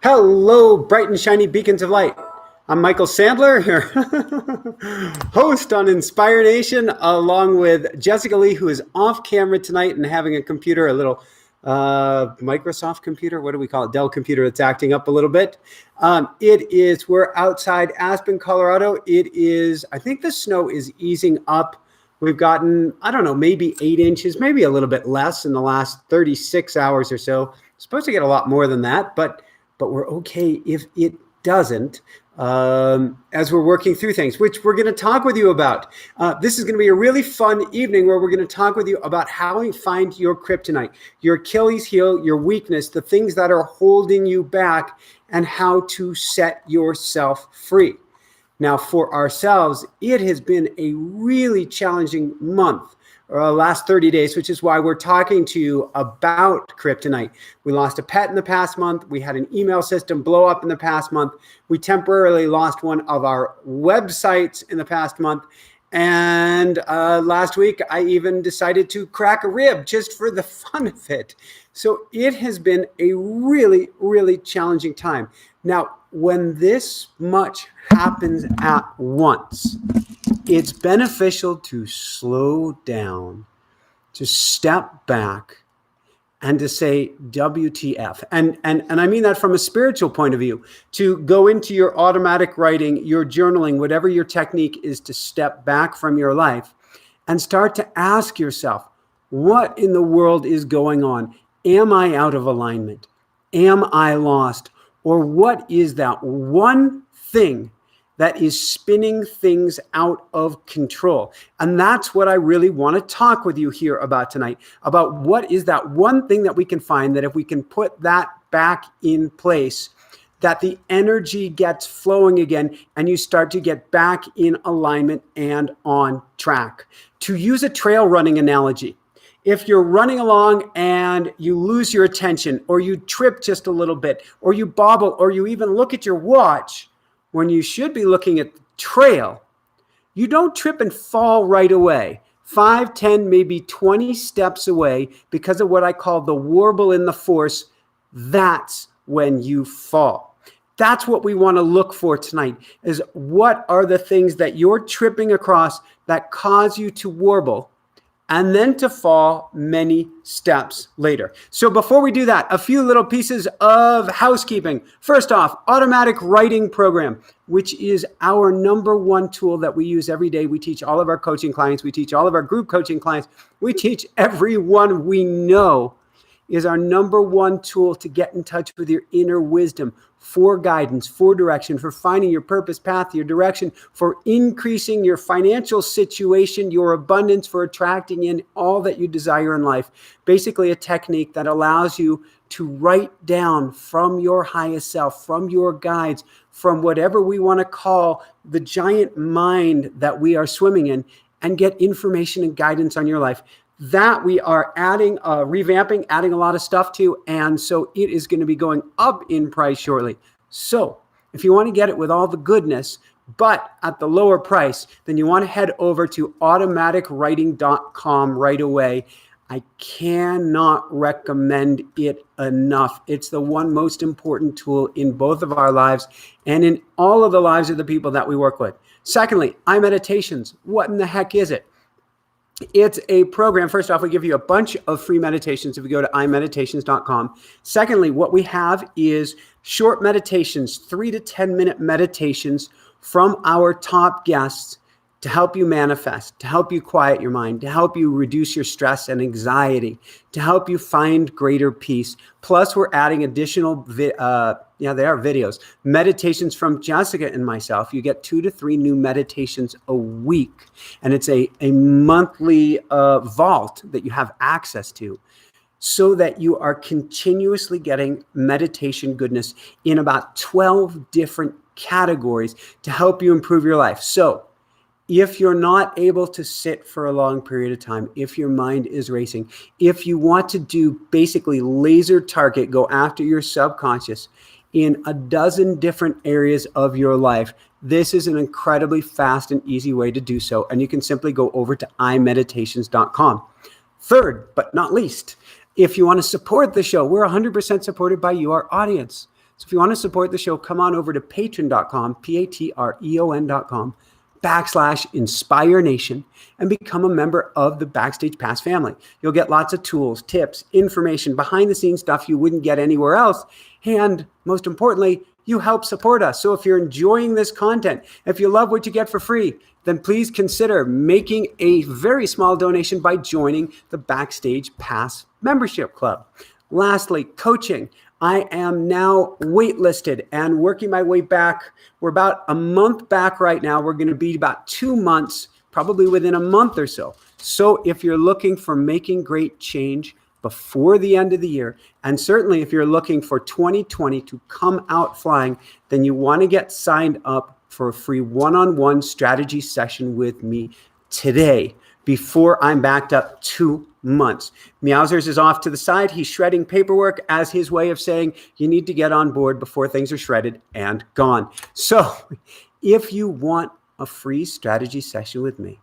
Hello, bright and shiny beacons of light. I'm Michael Sandler, your host on Inspire Nation, along with Jessica Lee, who is off camera tonight and having a computer, a little Microsoft computer, what do we call it? Dell computer that's acting up a little bit. We're outside Aspen, Colorado. I think the snow is easing up. We've gotten, I don't know, maybe 8 inches, maybe a little bit less in the last 36 hours or so. Supposed to get a lot more than that, but we're okay if it doesn't, as we're working through things, which we're going to talk with you about. This is going to be a really fun evening where we're going to talk with you about how you find your kryptonite, your Achilles heel, your weakness, the things that are holding you back, and how to set yourself free. Now, for ourselves, it has been a really challenging month. Last 30 days, which is why we're talking to you about kryptonite. We lost a pet in the past month. We had an email system blow up in the past month. We temporarily lost one of our websites in the past month. And last week, I even decided to crack a rib just for the fun of it. So it has been a really, really challenging time. Now, when this much happens at once, it's beneficial to slow down, to step back, and to say WTF. And I mean that from a spiritual point of view, to go into your automatic writing, your journaling, whatever your technique is, to step back from your life and start to ask yourself, what in the world is going on? Am I out of alignment? Am I lost? Or what is that one thing that is spinning things out of control? And that's what I really want to talk with you here about tonight, about what is that one thing that we can find that if we can put that back in place, that the energy gets flowing again and you start to get back in alignment and on track. To use a trail running analogy, if you're running along and you lose your attention, or you trip just a little bit, or you bobble, or you even look at your watch, when you should be looking at the trail, you don't trip and fall right away. 5, 10, maybe 20 steps away because of what I call the warble in the force. That's when you fall. That's what we want to look for tonight, is what are the things that you're tripping across that cause you to warble and then to fall many steps later. So before we do that, a few little pieces of housekeeping. First off, automatic writing program, which is our number one tool that we use every day. We teach all of our coaching clients. We teach all of our group coaching clients. We teach everyone we know, is our number one tool to get in touch with your inner wisdom, for guidance, for direction, for finding your purpose, path, your direction, for increasing your financial situation, your abundance, for attracting in all that you desire in life. Basically, a technique that allows you to write down from your highest self, from your guides, from whatever we want to call the giant mind that we are swimming in, and get information and guidance on your life. That we are adding, revamping, adding a lot of stuff to, and so it is going to be going up in price shortly. So if you want to get it with all the goodness, but at the lower price, then you want to head over to automaticwriting.com right away. I cannot recommend it enough. It's the one most important tool in both of our lives and in all of the lives of the people that we work with. Secondly, iMeditations. What in the heck is it? It's a program. First off, we give you a bunch of free meditations if you go to imeditations.com. Secondly, what we have is short meditations, 3 to 10 minute meditations from our top guests to help you manifest, to help you quiet your mind, to help you reduce your stress and anxiety, to help you find greater peace. Plus, we're adding additional videos, meditations from Jessica and myself. You get 2 to 3 new meditations a week, and it's a monthly vault that you have access to, so that you are continuously getting meditation goodness in about 12 different categories to help you improve your life. So if you're not able to sit for a long period of time, if your mind is racing, if you want to do basically laser target, go after your subconscious in a dozen different areas of your life, this is an incredibly fast and easy way to do so. And you can simply go over to imeditations.com. Third, but not least, if you want to support the show, we're 100% supported by you, our audience. So if you want to support the show, come on over to patreon.com, patreon.com/Inspire Nation and become a member of the Backstage Pass family. You'll get lots of tools, tips, information, behind the scenes stuff you wouldn't get anywhere else. And most importantly, you help support us. So if you're enjoying this content, if you love what you get for free, then please consider making a very small donation by joining the Backstage Pass membership club. Lastly, coaching. I am now waitlisted and working my way back. We're about a month back right now. We're going to be about 2 months, probably within a month or so. So if you're looking for making great change before the end of the year, and certainly if you're looking for 2020 to come out flying, then you want to get signed up for a free one-on-one strategy session with me today before I'm backed up 2 months. Meowsers is off to the side. He's shredding paperwork as his way of saying you need to get on board before things are shredded and gone. So if you want a free strategy session with me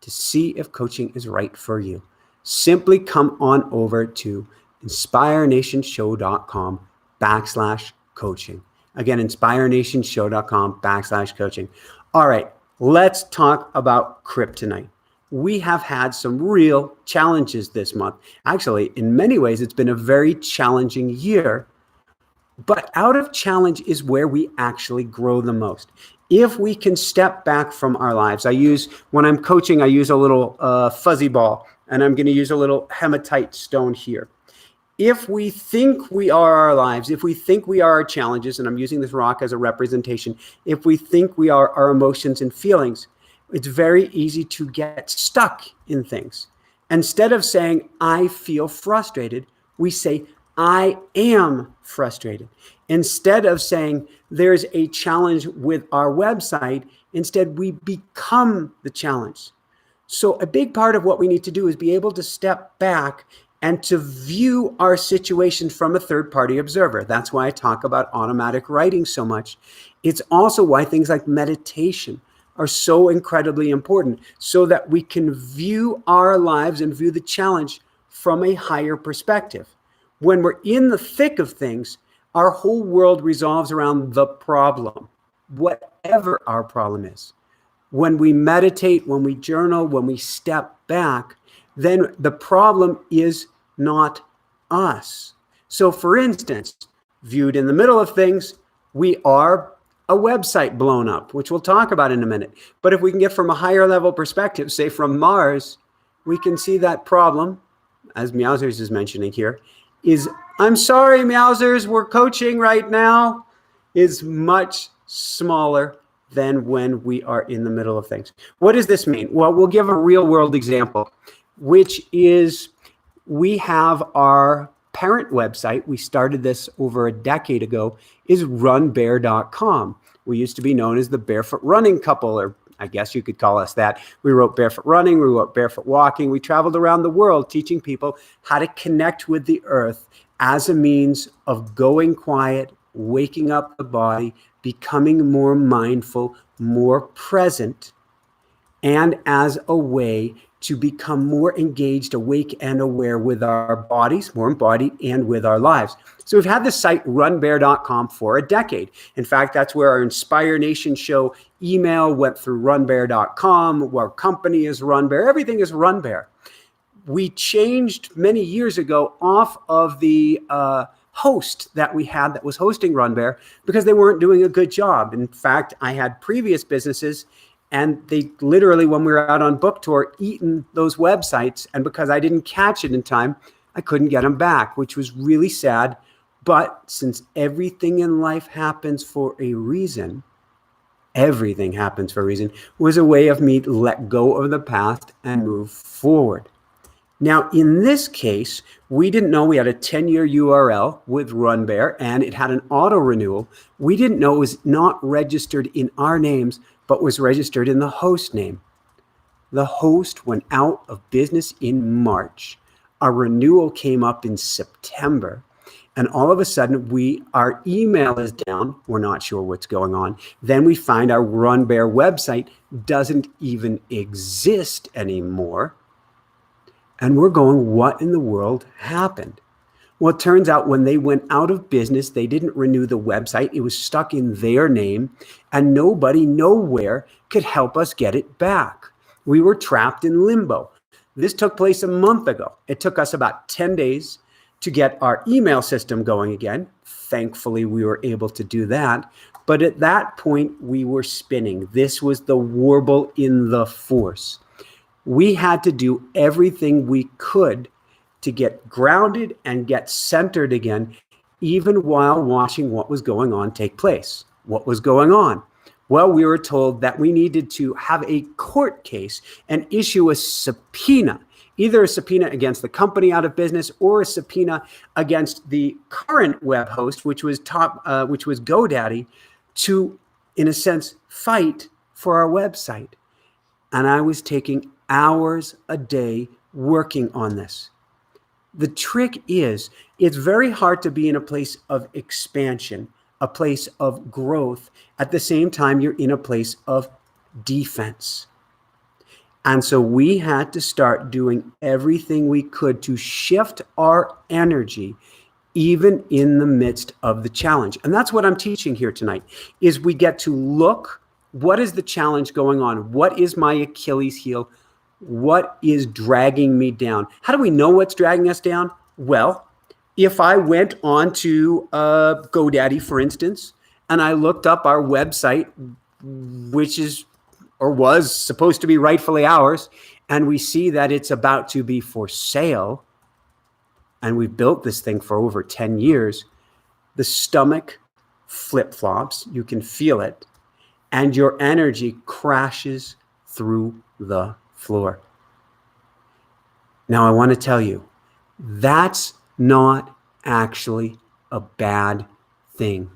to see if coaching is right for you, simply come on over to inspirenationshow.com/coaching. Again, inspirenationshow.com/coaching. All right, let's talk about kryptonite. We have had some real challenges this month. Actually, in many ways, it's been a very challenging year. But out of challenge is where we actually grow the most. If we can step back from our lives, when I'm coaching, I use a little fuzzy ball, and I'm going to use a little hematite stone here. If we think we are our lives, if we think we are our challenges, and I'm using this rock as a representation, if we think we are our emotions and feelings, it's very easy to get stuck in things. Instead of saying, I feel frustrated, we say, I am frustrated. Instead of saying, there's a challenge with our website, instead we become the challenge. So a big part of what we need to do is be able to step back and to view our situation from a third-party observer. That's why I talk about automatic writing so much. It's also why things like meditation are so incredibly important, so that we can view our lives and view the challenge from a higher perspective. When we're in the thick of things, our whole world revolves around the problem, whatever our problem is. When we meditate, when we journal, when we step back, then the problem is not us. So for instance, viewed in the middle of things, we are a website blown up, which we'll talk about in a minute. But if we can get from a higher level perspective, say from Mars, we can see that problem, as Meowsers is mentioning here, is, I'm sorry, Meowsers, we're coaching right now, is much smaller than when we are in the middle of things. What does this mean? Well, we'll give a real world example, which is we have our parent website. We started this over a decade ago, is runbear.com. We used to be known as the Barefoot Running Couple, or I guess you could call us that. We wrote Barefoot Running, we wrote Barefoot Walking. We traveled around the world teaching people how to connect with the earth as a means of going quiet, waking up the body, becoming more mindful, more present, and as a way to become more engaged, awake, and aware with our bodies, more embodied, and with our lives. So we've had this site, runbear.com, for a decade. In fact, that's where our Inspire Nation show email went through runbear.com. Our company is Runbear. Everything is Runbear. We changed many years ago off of the host that we had that was hosting Runbear because they weren't doing a good job. In fact, I had previous businesses, and they literally, when we were out on book tour, eaten those websites. And because I didn't catch it in time, I couldn't get them back, which was really sad. But since everything in life happens for a reason, everything happens for a reason, was a way of me to let go of the past and move forward. Now, in this case, we didn't know we had a 10-year URL with Runbear, and it had an auto renewal. We didn't know it was not registered in our names, but was registered in the host name. The host went out of business in March. Our renewal came up in September. And all of a sudden, our email is down. We're not sure what's going on. Then we find our Runbear website doesn't even exist anymore. And we're going, what in the world happened? Well, it turns out when they went out of business, they didn't renew the website. It was stuck in their name, and nobody nowhere could help us get it back. We were trapped in limbo. This took place a month ago. It took us about 10 days to get our email system going again. Thankfully, we were able to do that. But at that point, we were spinning. This was the warble in the force. We had to do everything we could to get grounded and get centered again, even while watching what was going on take place. What was going on? Well, we were told that we needed to have a court case and issue a subpoena, either a subpoena against the company out of business or a subpoena against the current web host, which was GoDaddy, to, in a sense, fight for our website. And I was taking hours a day working on this. The trick is, it's very hard to be in a place of expansion, a place of growth. At the same time, you're in a place of defense. And so we had to start doing everything we could to shift our energy, even in the midst of the challenge. And that's what I'm teaching here tonight, is we get to look, what is the challenge going on? What is my Achilles heel? What is dragging me down? How do we know what's dragging us down? Well, if I went on to GoDaddy, for instance, and I looked up our website, which is or was supposed to be rightfully ours, and we see that it's about to be for sale, and we've built this thing for over 10 years, the stomach flip-flops, you can feel it, and your energy crashes through the floor. Now, I want to tell you, that's not actually a bad thing.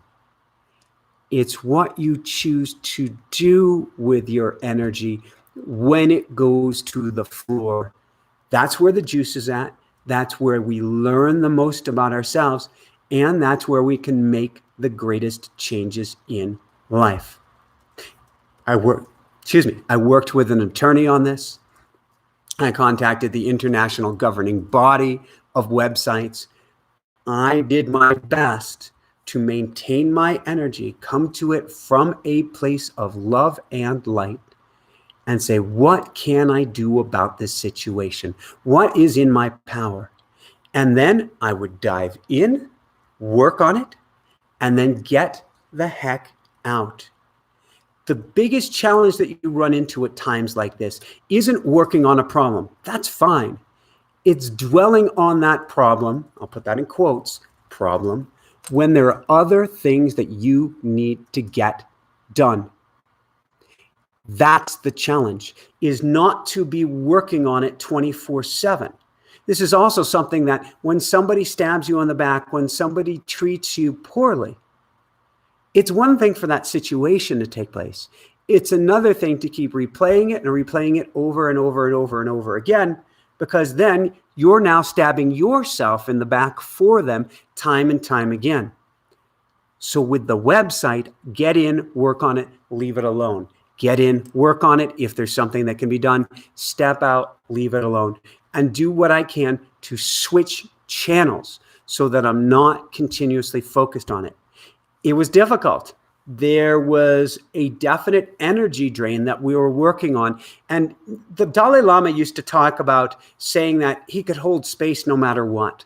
It's what you choose to do with your energy when it goes to the floor. That's where the juice is at. That's where we learn the most about ourselves. And that's where we can make the greatest changes in life. I worked with an attorney on this. I contacted the international governing body of websites. I did my best to maintain my energy, come to it from a place of love and light, and say, what can I do about this situation? What is in my power? And then I would dive in, work on it, and then get the heck out. The biggest challenge that you run into at times like this isn't working on a problem. That's fine. It's dwelling on that problem, I'll put that in quotes, problem, when there are other things that you need to get done. That's the challenge, is not to be working on it 24/7. This is also something that when somebody stabs you on the back, when somebody treats you poorly, it's one thing for that situation to take place. It's another thing to keep replaying it and replaying it over and over and over and over again, because then you're now stabbing yourself in the back for them time and time again. So with the website, get in, work on it, leave it alone. Get in, work on it. If there's something that can be done, step out, leave it alone, and do what I can to switch channels so that I'm not continuously focused on it. It was difficult. There was a definite energy drain that we were working on. And the Dalai Lama used to talk about saying that he could hold space no matter what.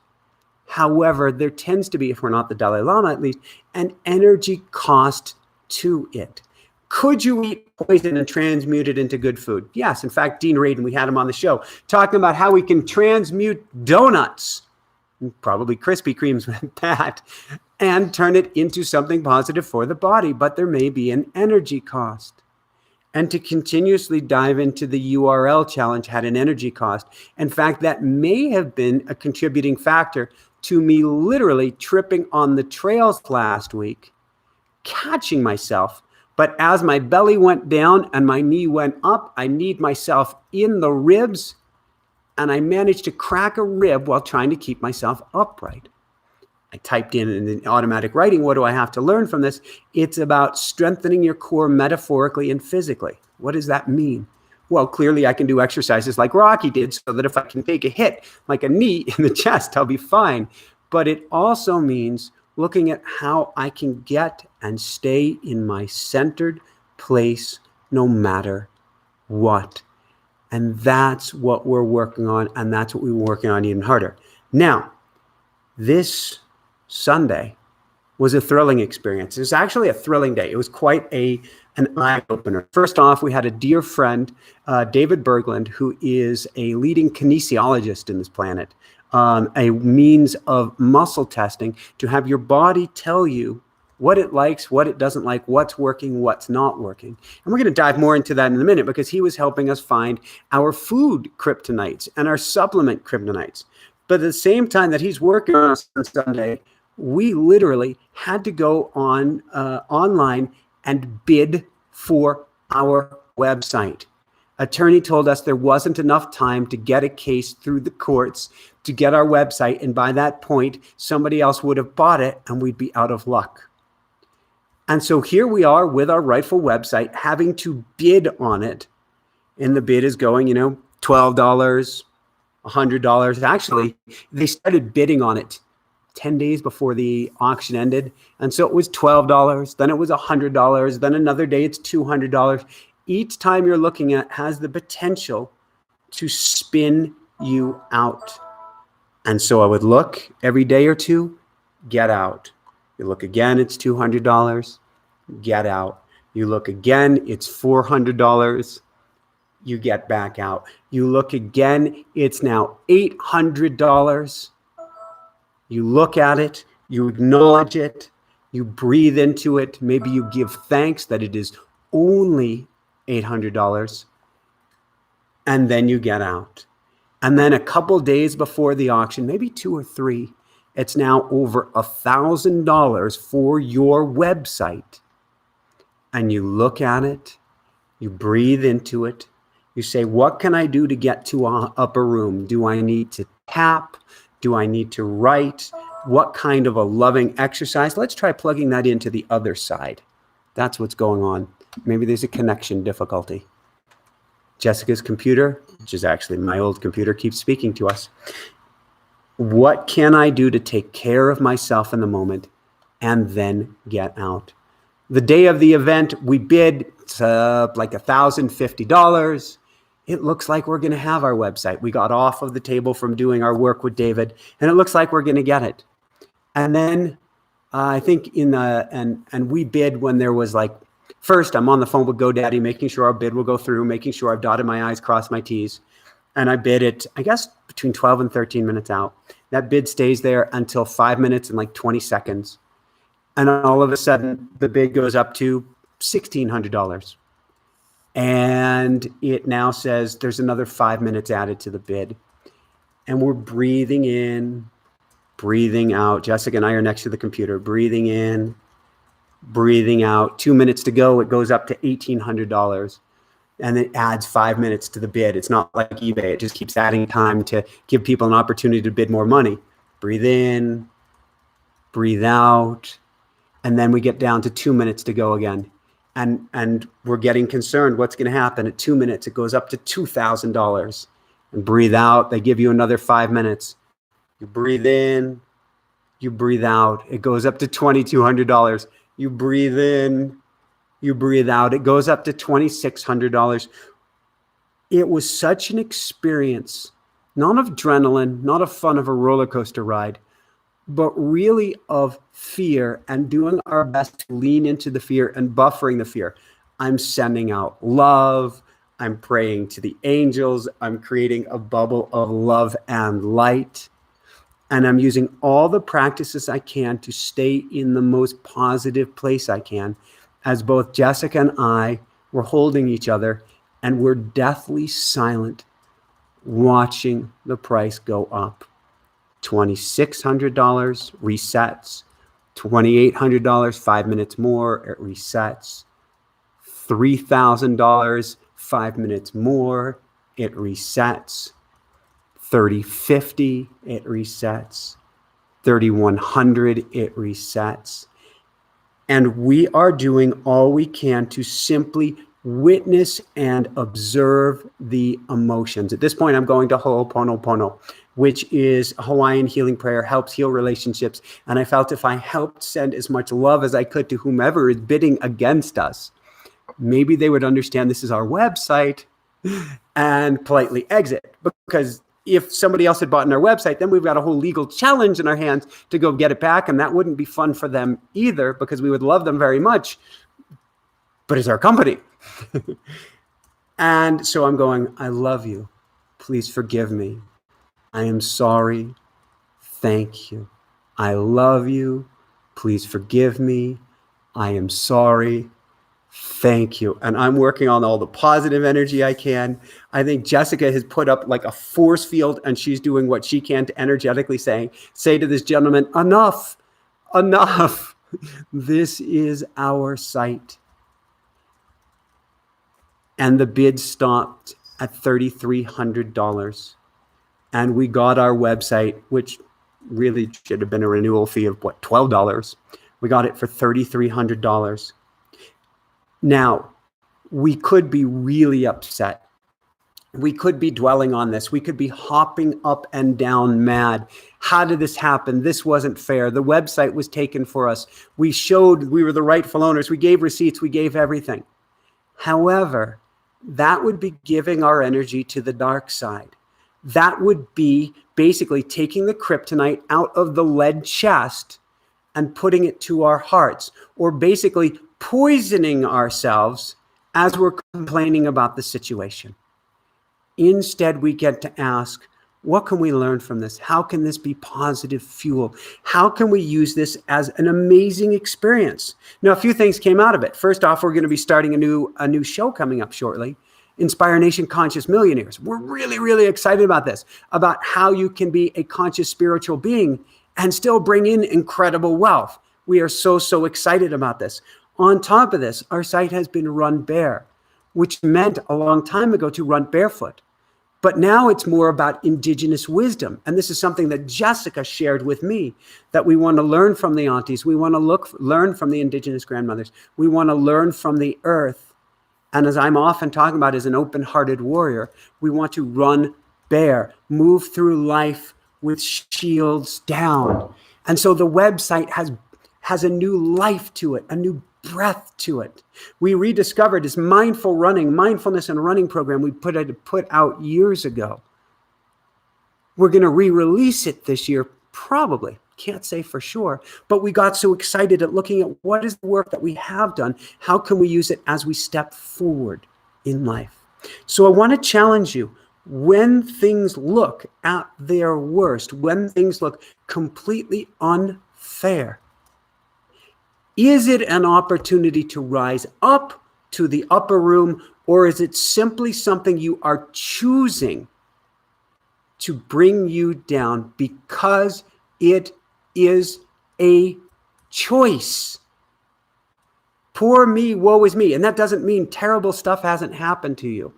However, there tends to be, if we're not the Dalai Lama at least, an energy cost to it. Could you eat poison and transmute it into good food? Yes. In fact, Dean Radin, we had him on the show, talking about how we can transmute donuts, probably Krispy Kremes with that, and turn it into something positive for the body. But there may be an energy cost. And to continuously dive into the URL challenge had an energy cost. In fact, that may have been a contributing factor to me literally tripping on the trails last week, catching myself. But as my belly went down and my knee went up, I kneed myself in the ribs, and I managed to crack a rib while trying to keep myself upright. I typed in the automatic writing, what do I have to learn from this? It's about strengthening your core metaphorically and physically. What does that mean? Well, clearly I can do exercises like Rocky did so that if I can take a hit, like a knee in the chest, I'll be fine. but it also means looking at how I can get and stay in my centered place no matter what. And that's what we're working on, and that's what we were working on even harder. Now, this Sunday was a thrilling experience. It was actually a thrilling day. It was quite an eye-opener. First off, we had a dear friend, David Berglund, who is a leading kinesiologist in this planet, a means of muscle testing to have your body tell you what it likes, what it doesn't like, what's working, what's not working. And we're going to dive more into that in a minute, because he was helping us find our food kryptonites and our supplement kryptonites. But at the same time that he's working on us on Sunday, we literally had to go on online and bid for our website. Attorney told us there wasn't enough time to get a case through the courts to get our website, and by that point, somebody else would have bought it and we'd be out of luck. And so here we are with our rightful website, having to bid on it. And the bid is going, $12, $100. Actually, they started bidding on it 10 days before the auction ended. And so it was $12, then it was $100, then another day it's $200. Each time you're looking at has the potential to spin you out. And so I would look every day or two, get out. You look again, it's $200, get out. You look again, it's $400, you get back out. You look again, it's now $800. You look at it, you acknowledge it, you breathe into it. Maybe you give thanks that it is only $800, and then you get out. And then a couple days before the auction, maybe 2 or 3, it's now over $1,000 for your website. And you look at it, you breathe into it, you say, what can I do to get to our upper room? Do I need to tap? Do I need to write? What kind of a loving exercise? Let's try plugging that into the other side. That's what's going on. Maybe there's a connection difficulty. Jessica's computer, which is actually my old computer, keeps speaking to us. What can I do to take care of myself in the moment and then get out? The day of the event, we bid like $1,050. It looks like we're going to have our website. We got off of the table from doing our work with David, and it looks like we're going to get it. And then I think and we bid when there was first I'm on the phone with GoDaddy, making sure our bid will go through, making sure I've dotted my I's, crossed my T's. And I bid it, I guess, between 12 and 13 minutes out. That bid stays there until 5 minutes and 20 seconds. And all of a sudden, the bid goes up to $1,600. And it now says there's another 5 minutes added to the bid. And we're breathing in, breathing out. Jessica and I are next to the computer, breathing in, breathing out. 2 minutes to go, it goes up to $1,800. And it adds 5 minutes to the bid. It's not like eBay. It just keeps adding time to give people an opportunity to bid more money. Breathe in, breathe out. And then we get down to 2 minutes to go again. And we're getting concerned. What's going to happen at 2 minutes? It goes up to $2,000. And breathe out. They give you another 5 minutes. You breathe in, you breathe out. It goes up to $2,200. You breathe in, you breathe out. It goes up to $2,600. It was such an experience, not of adrenaline, not of fun of a roller coaster ride, but really of fear, and doing our best to lean into the fear and buffering the fear. I'm sending out love. I'm praying to the angels. I'm creating a bubble of love and light. And I'm using all the practices I can to stay in the most positive place I can, as both Jessica and I were holding each other and we're deathly silent, watching the price go up. $2,600 resets, $2,800, 5 minutes more, it resets. $3,000, 5 minutes more, it resets. $3,050, it resets. $3,100, it resets. And we are doing all we can to simply witness and observe the emotions. At this point, I'm going to Ho'oponopono, which is a Hawaiian healing prayer, helps heal relationships. And I felt if I helped send as much love as I could to whomever is bidding against us, maybe they would understand this is our website and politely exit. Because if somebody else had bought in our website, then we've got a whole legal challenge in our hands to go get it back. And that wouldn't be fun for them either, because we would love them very much, but it's our company. And so I'm going, I love you. Please forgive me. I am sorry. Thank you. I love you. Please forgive me. I am sorry. Thank you. And I'm working on all the positive energy I can. I think Jessica has put up like a force field, and she's doing what she can to energetically say to this gentleman, enough, enough. This is our site. And the bid stopped at $3,300. And we got our website, which really should have been a renewal fee of what, $12. We got it for $3,300. Now, we could be really upset. We could be dwelling on this. We could be hopping up and down mad. How did this happen? This wasn't fair. The website was taken for us. We showed we were the rightful owners. We gave receipts. We gave everything. However, that would be giving our energy to the dark side. That would be basically taking the kryptonite out of the lead chest and putting it to our hearts, or basically poisoning ourselves as we're complaining about the situation. Instead, we get to ask, what can we learn from this? How can this be positive fuel? How can we use this as an amazing experience? Now, a few things came out of it. First off, we're going to be starting a new show coming up shortly, Inspire Nation Conscious Millionaires. We're really, really excited about this, about how you can be a conscious spiritual being and still bring in incredible wealth. We are so, so excited about this. On top of this, our site has been run bare, which meant a long time ago to run barefoot. But now it's more about indigenous wisdom. And this is something that Jessica shared with me, that we want to learn from the aunties. We want to learn from the indigenous grandmothers. We want to learn from the earth. And as I'm often talking about as an open-hearted warrior, we want to run bare, move through life with shields down. And so the website has a new life to it, a new breath to it. We rediscovered this mindfulness and running program we put out years ago. We're going to re-release it this year, probably. Can't say for sure, but we got so excited at looking at what is the work that we have done. How can we use it as we step forward in life? So I want to challenge you. When things look at their worst, when things look completely unfair, is it an opportunity to rise up to the upper room, or is it simply something you are choosing to bring you down because it is a choice? Poor me, woe is me. And that doesn't mean terrible stuff hasn't happened to you,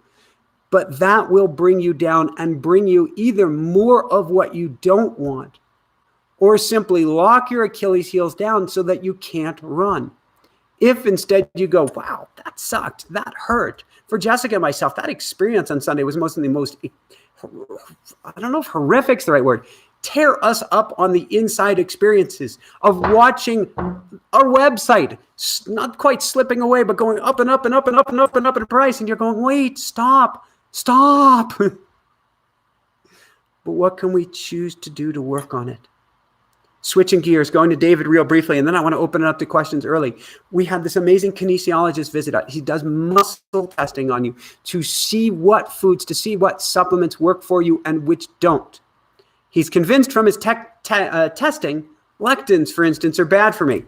but that will bring you down and bring you either more of what you don't want, or simply lock your Achilles heels down so that you can't run. If instead you go, wow, that sucked, that hurt. For Jessica and myself, that experience on Sunday was mostly the most, I don't know if horrific's the right word, tear us up on the inside experiences of watching our website not quite slipping away, but going up and up and up and up and up and up in price. And you're going, wait, stop. But what can we choose to do to work on it? Switching gears, going to David real briefly, and then I want to open it up to questions early. We had this amazing kinesiologist visit us. He does muscle testing on you to see what foods, to see what supplements work for you and which don't. He's convinced from his testing, lectins, for instance, are bad for me.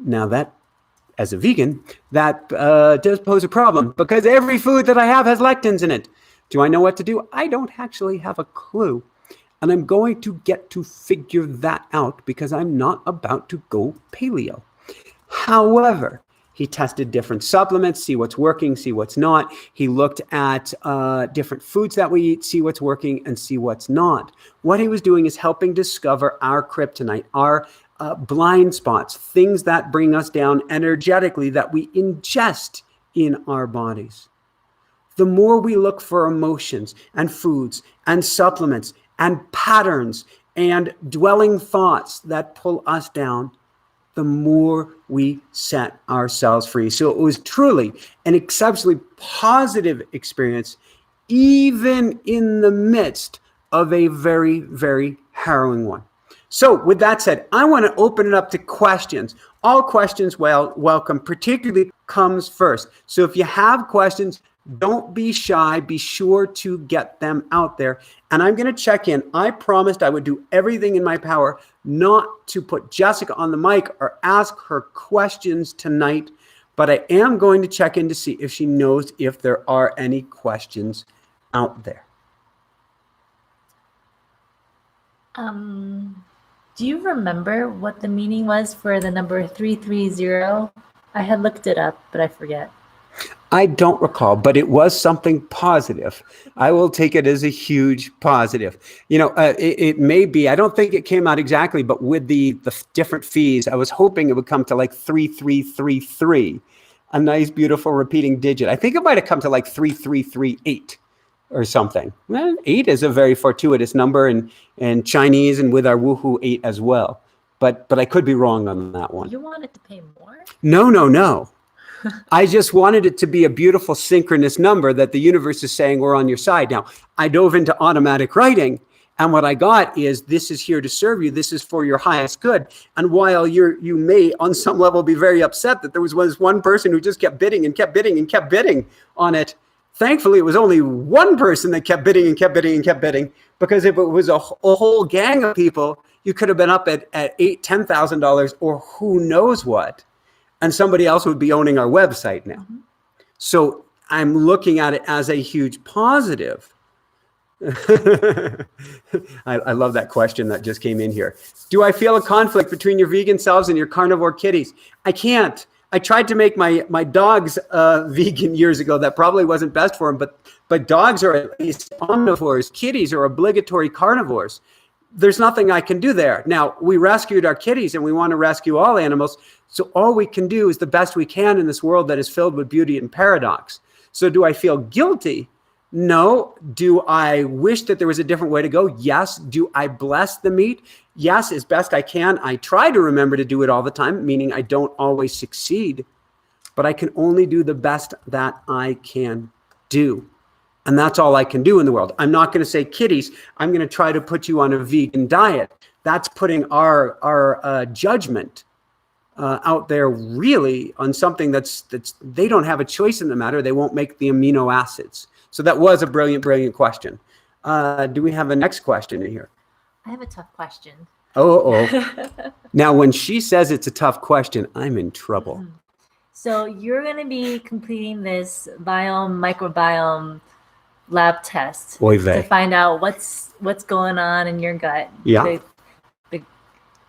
Now that, as a vegan, that does pose a problem, because every food that I have has lectins in it. Do I know what to do? I don't actually have a clue. And I'm going to get to figure that out, because I'm not about to go paleo. However, he tested different supplements, see what's working, see what's not. He looked at different foods that we eat, see what's working and see what's not. What he was doing is helping discover our kryptonite, our blind spots, things that bring us down energetically that we ingest in our bodies. The more we look for emotions and foods and supplements and patterns and dwelling thoughts that pull us down, the more we set ourselves free. So it was truly an exceptionally positive experience, even in the midst of a very, very harrowing one. So with that said, I want to open it up to questions. All questions welcome, particularly comes first. So if you have questions, don't be shy. Be sure to get them out there. And I'm going to check in. I promised I would do everything in my power not to put Jessica on the mic or ask her questions tonight, but I am going to check in to see if she knows if there are any questions out there. Do you remember what the meaning was for the number 330? I had looked it up, but I forget. I don't recall, but it was something positive. I will take it as a huge positive. You know, it may be, I don't think it came out exactly, but with the different fees, I was hoping it would come to like 3333, a nice, beautiful repeating digit. I think it might have come to like 3338 or something. Well, 8 is a very fortuitous number in Chinese and with our woohoo 8 as well. But I could be wrong on that one. You wanted to pay more? No. I just wanted it to be a beautiful synchronous number that the universe is saying we're on your side. Now, I dove into automatic writing, and what I got is this is here to serve you. This is for your highest good. And while you may on some level be very upset that there was one person who just kept bidding and kept bidding and kept bidding on it, thankfully it was only one person that kept bidding and kept bidding and kept bidding, because if it was a whole gang of people, you could have been up at $8,000, $10,000 or who knows what. And somebody else would be owning our website now. Mm-hmm. So I'm looking at it as a huge positive. I love that question that just came in here. Do I feel a conflict between your vegan selves and your carnivore kitties? I can't. I tried to make my dogs vegan years ago. That probably wasn't best for them, but dogs are at least omnivores. Kitties are obligatory carnivores. There's nothing I can do there. Now, we rescued our kitties and we want to rescue all animals. So all we can do is the best we can in this world that is filled with beauty and paradox. So do I feel guilty? No. Do I wish that there was a different way to go? Yes. Do I bless the meat? Yes, as best I can. I try to remember to do it all the time, meaning I don't always succeed, but I can only do the best that I can do. And that's all I can do in the world. I'm not going to say, kitties, I'm going to try to put you on a vegan diet. That's putting our judgment out there really on something that's they don't have a choice in the matter. They won't make the amino acids. So that was a brilliant, brilliant question. Do we have a next question in here? I have a tough question. Oh. Now, when she says it's a tough question, I'm in trouble. Mm-hmm. So you're going to be completing this microbiome lab test to find out what's going on in your gut. Yeah.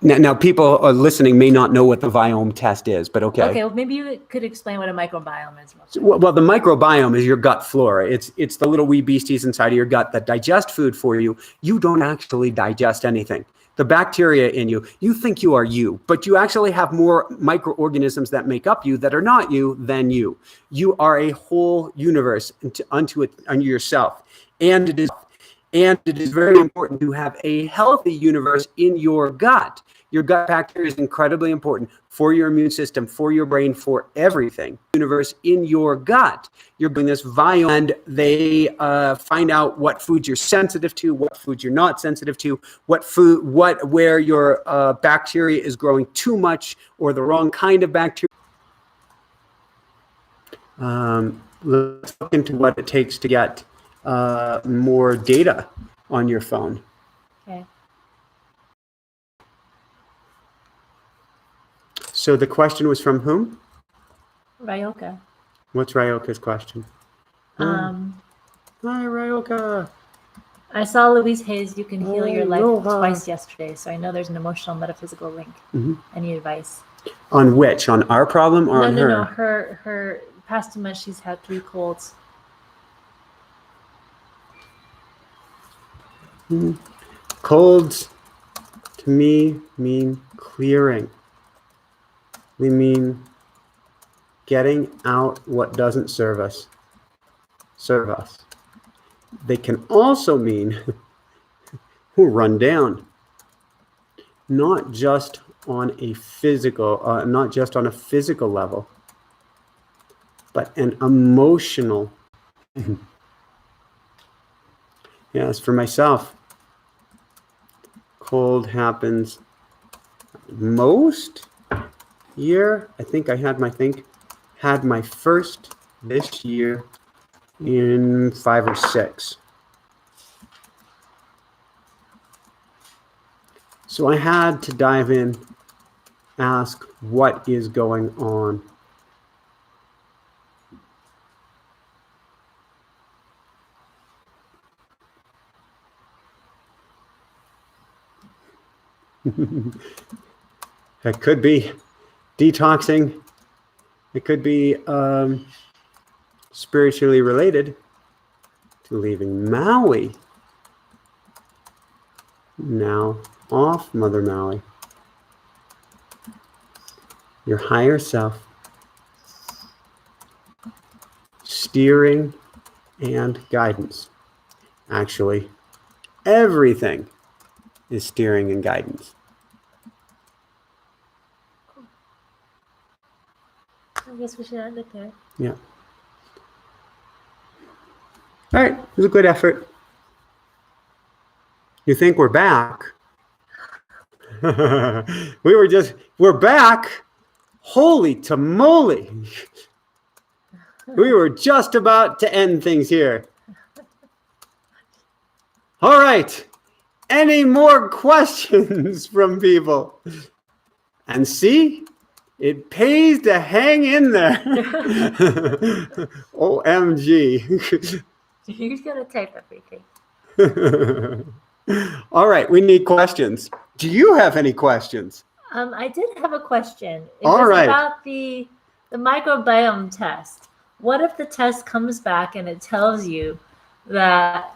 Now, people listening may not know what the Biome test is, but okay. Okay, well, maybe you could explain what a microbiome is. Well, the microbiome is your gut flora. It's the little wee beasties inside of your gut that digest food for you. You don't actually digest anything. The bacteria in you, you think you are you, but you actually have more microorganisms that make up you that are not you than you. You are a whole universe unto yourself. And it is very important to have a healthy universe in your gut. Your gut bacteria is incredibly important for your immune system, for your brain, for everything. Universe in your gut. You're doing this via, and they find out what foods you're sensitive to, what foods you're not sensitive to, where your bacteria is growing too much or the wrong kind of bacteria. Let's look into what it takes to get more data on your phone. Okay. So the question was from whom? Ryoka. What's Ryoka's question? Hi, Ryoka. I saw Louise Hay's You Can Heal Your Life twice yesterday, so I know there's an emotional metaphysical link. Mm-hmm. Any advice? On which? On our problem or on her? No. Her past 2 months, she's had 3 colds. Colds to me mean clearing. They mean getting out what doesn't serve us. They can also mean run down. Not just on a physical level, but an emotional. Yes, for myself, cold happens most year. I think I had my first this year in 5 or 6. So I had to dive in, ask what is going on. It could be detoxing. It could be spiritually related to leaving Maui. Now off Mother Maui. Your higher self. Steering and guidance. Actually, everything is steering and guidance. I guess we should end it there. Yeah. All right, it was a good effort. You think we're back? We're back. Holy tamale. We were just about to end things here. All right. Any more questions from people? And see, it pays to hang in there. OMG. You're going to type everything. All right, we need questions. Do you have any questions? I did have a question. It All was right. about the microbiome test. What if the test comes back and it tells you that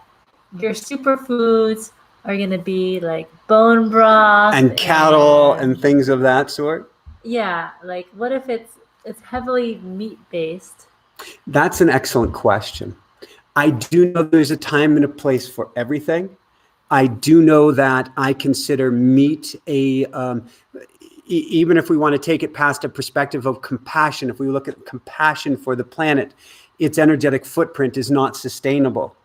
your superfoods are going to be like bone broth and cattle and things of that sort? Yeah, like what if it's heavily meat-based? That's an excellent question. I do know there's a time and a place for everything. I do know that I consider meat even if we want to take it past a perspective of compassion, if we look at compassion for the planet, its energetic footprint is not sustainable.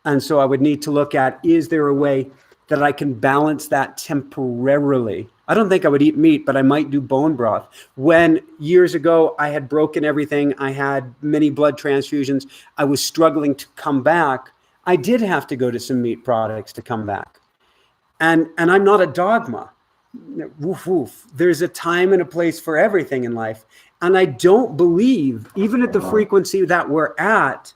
And so I would need to look at, is there a way that I can balance that temporarily? I don't think I would eat meat, but I might do bone broth. When years ago I had broken everything, I had many blood transfusions, I was struggling to come back, I did have to go to some meat products to come back. And I'm not a dogma. Woof, woof. There's a time and a place for everything in life. And I don't believe, even at the frequency that we're at,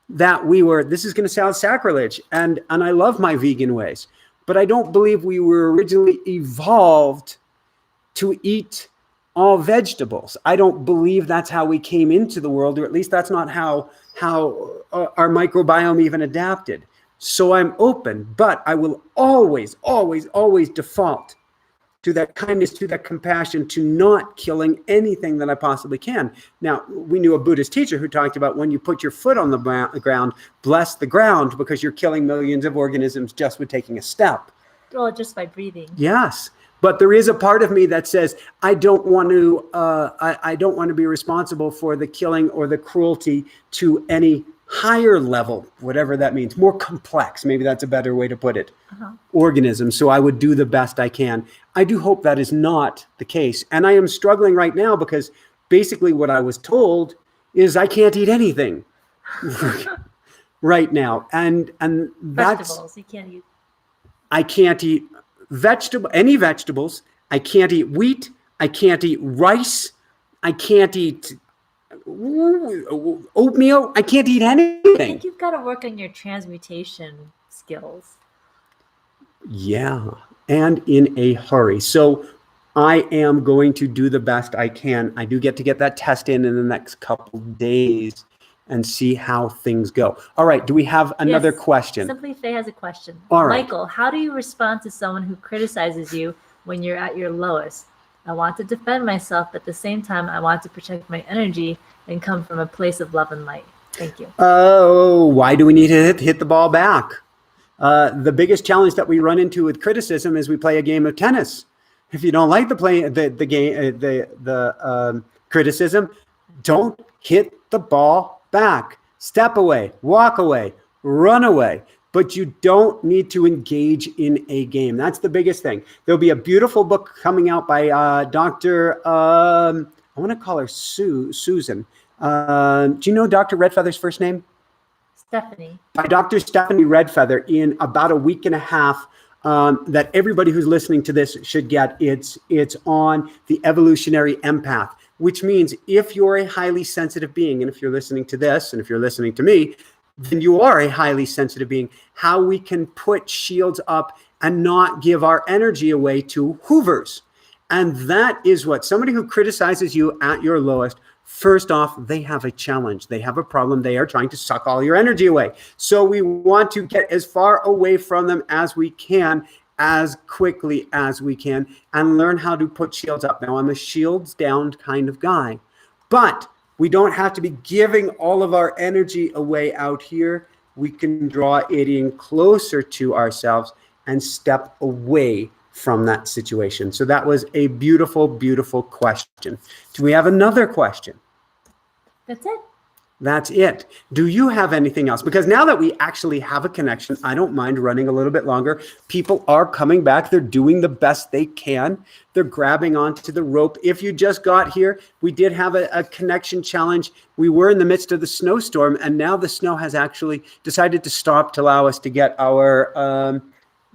that this is going to sound sacrilege. And I love my vegan ways, but I don't believe we were originally evolved to eat all vegetables. I don't believe that's how we came into the world, or at least that's not how our microbiome even adapted. So I'm open, but I will always, always, always default to that kindness, to that compassion, to not killing anything that I possibly can. Now, we knew a Buddhist teacher who talked about when you put your foot on the ground, bless the ground, because you're killing millions of organisms just with taking a step. Well, just by breathing. Yes. But there is a part of me that says, I don't want to be responsible for the killing or the cruelty to any higher level, whatever that means, more complex, maybe that's a better way to put it, organisms. So I would do the best I can. I do hope that is not the case. And I am struggling right now because basically what I was told is I can't eat anything right now. And that's... Vegetables, you can't eat. I can't eat any vegetables. I can't eat wheat. I can't eat rice. I can't eat oatmeal. I can't eat anything. I think you've got to work on your transmutation skills. Yeah, and in a hurry. So I am going to do the best I can. I do get that test in the next couple days and see how things go. All right, do we have another question? Simply Faye has a question. All right. Michael, how do you respond to someone who criticizes you when you're at your lowest? I want to defend myself, but at the same time, I want to protect my energy and come from a place of love and light. Thank you. Oh, why do we need to hit the ball back? The biggest challenge that we run into with criticism is we play a game of tennis. If you don't like the criticism, don't hit the ball back. Step away, walk away, run away. But you don't need to engage in a game. That's the biggest thing. There'll be a beautiful book coming out by Dr. I want to call her Susan. Do you know Dr. Redfeather's first name? Stephanie. By Dr. Stephanie Redfeather in about a week and a half. That everybody who's listening to this should get. It's on the evolutionary empath, which means if you're a highly sensitive being, and if you're listening to this, and if you're listening to me, then you are a highly sensitive being, how we can put shields up and not give our energy away to hoovers. And that is what somebody who criticizes you at your lowest, first off, they have a challenge. They have a problem. They are trying to suck all your energy away. So we want to get as far away from them as we can, as quickly as we can, and learn how to put shields up. Now, I'm a shields down kind of guy, but we don't have to be giving all of our energy away out here. We can draw it in closer to ourselves and step away from that situation. So that was a beautiful, beautiful question. Do we have another question? That's it. That's it. Do you have anything else? Because now that we actually have a connection, I don't mind running a little bit longer. People are coming back. They're doing the best they can. They're grabbing onto the rope. If you just got here, we did have a connection challenge. We were in the midst of the snowstorm, and now the snow has actually decided to stop to allow us to get our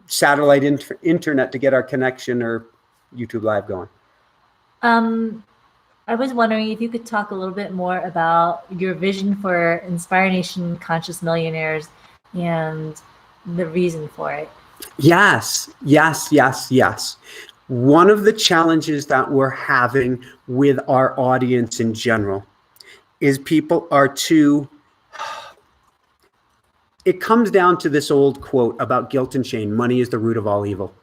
satellite internet to get our connection or YouTube Live going. I was wondering if you could talk a little bit more about your vision for Inspire Nation Conscious Millionaires and the reason for it. Yes. One of the challenges that we're having with our audience in general is people are too... It comes down to this old quote about guilt and shame. Money is the root of all evil.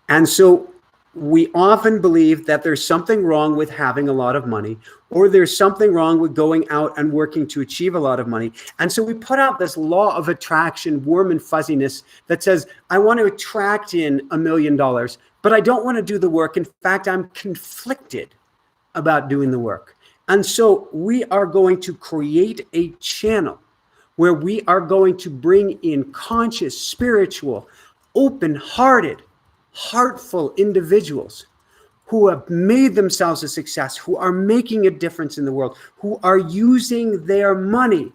And so we often believe that there's something wrong with having a lot of money, or there's something wrong with going out and working to achieve a lot of money. And so we put out this law of attraction, warm and fuzziness, that says, I want to attract in $1 million, but I don't want to do the work. In fact, I'm conflicted about doing the work. And so we are going to create a channel where we are going to bring in conscious, spiritual, open-hearted, heartful individuals who have made themselves a success, who are making a difference in the world, who are using their money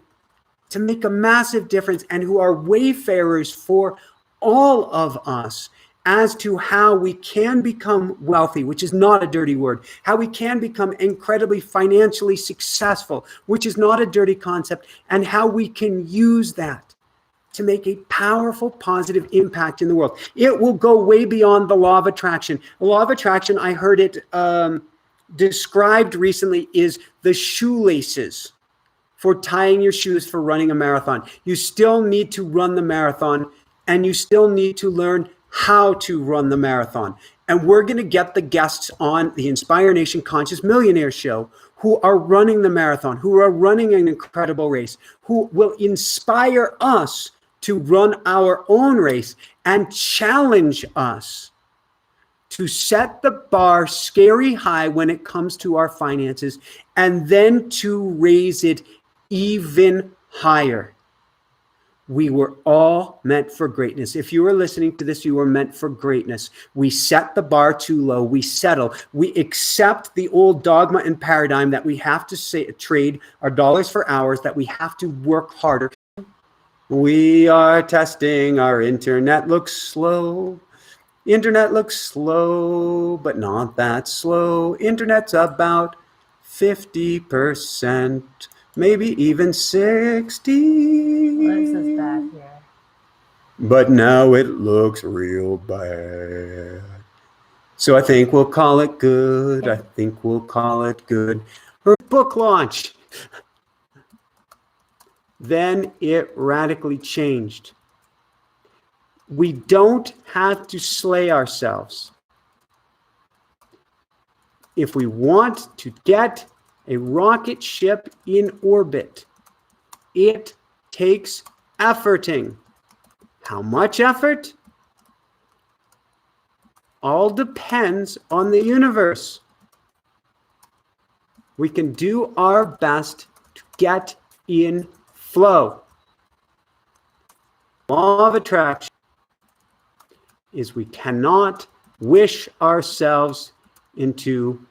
to make a massive difference, and who are wayfarers for all of us as to how we can become wealthy, which is not a dirty word, how we can become incredibly financially successful, which is not a dirty concept, and how we can use that to make a powerful, positive impact in the world. It will go way beyond the law of attraction. The law of attraction, I heard it described recently, is the shoelaces for tying your shoes for running a marathon. You still need to run the marathon, and you still need to learn how to run the marathon. And we're going to get the guests on the Inspire Nation Conscious Millionaire Show who are running the marathon, who are running an incredible race, who will inspire us to run our own race and challenge us to set the bar scary high when it comes to our finances, and then to raise it even higher. We were all meant for greatness. If you are listening to this, you were meant for greatness. We set the bar too low. We settle. We accept the old dogma and paradigm that we have to trade our dollars for hours, that we have to work harder. We are testing. Our internet looks slow. Internet looks slow, but not that slow. Internet's about 50%, maybe even 60. What is this back here? But now it looks real bad. So I think we'll call it good. I think we'll call it good. Her book launch. Then it radically changed. We don't have to slay ourselves. If we want to get a rocket ship in orbit, it takes efforting. How much effort? All depends on the universe. We can do our best to get in flow. Law of attraction is we cannot wish ourselves into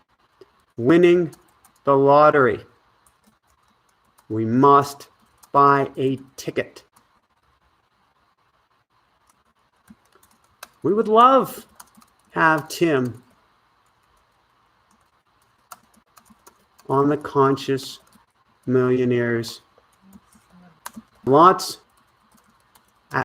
winning the lottery. We must buy a ticket. We would love have Tim on the Conscious Millionaires. Lots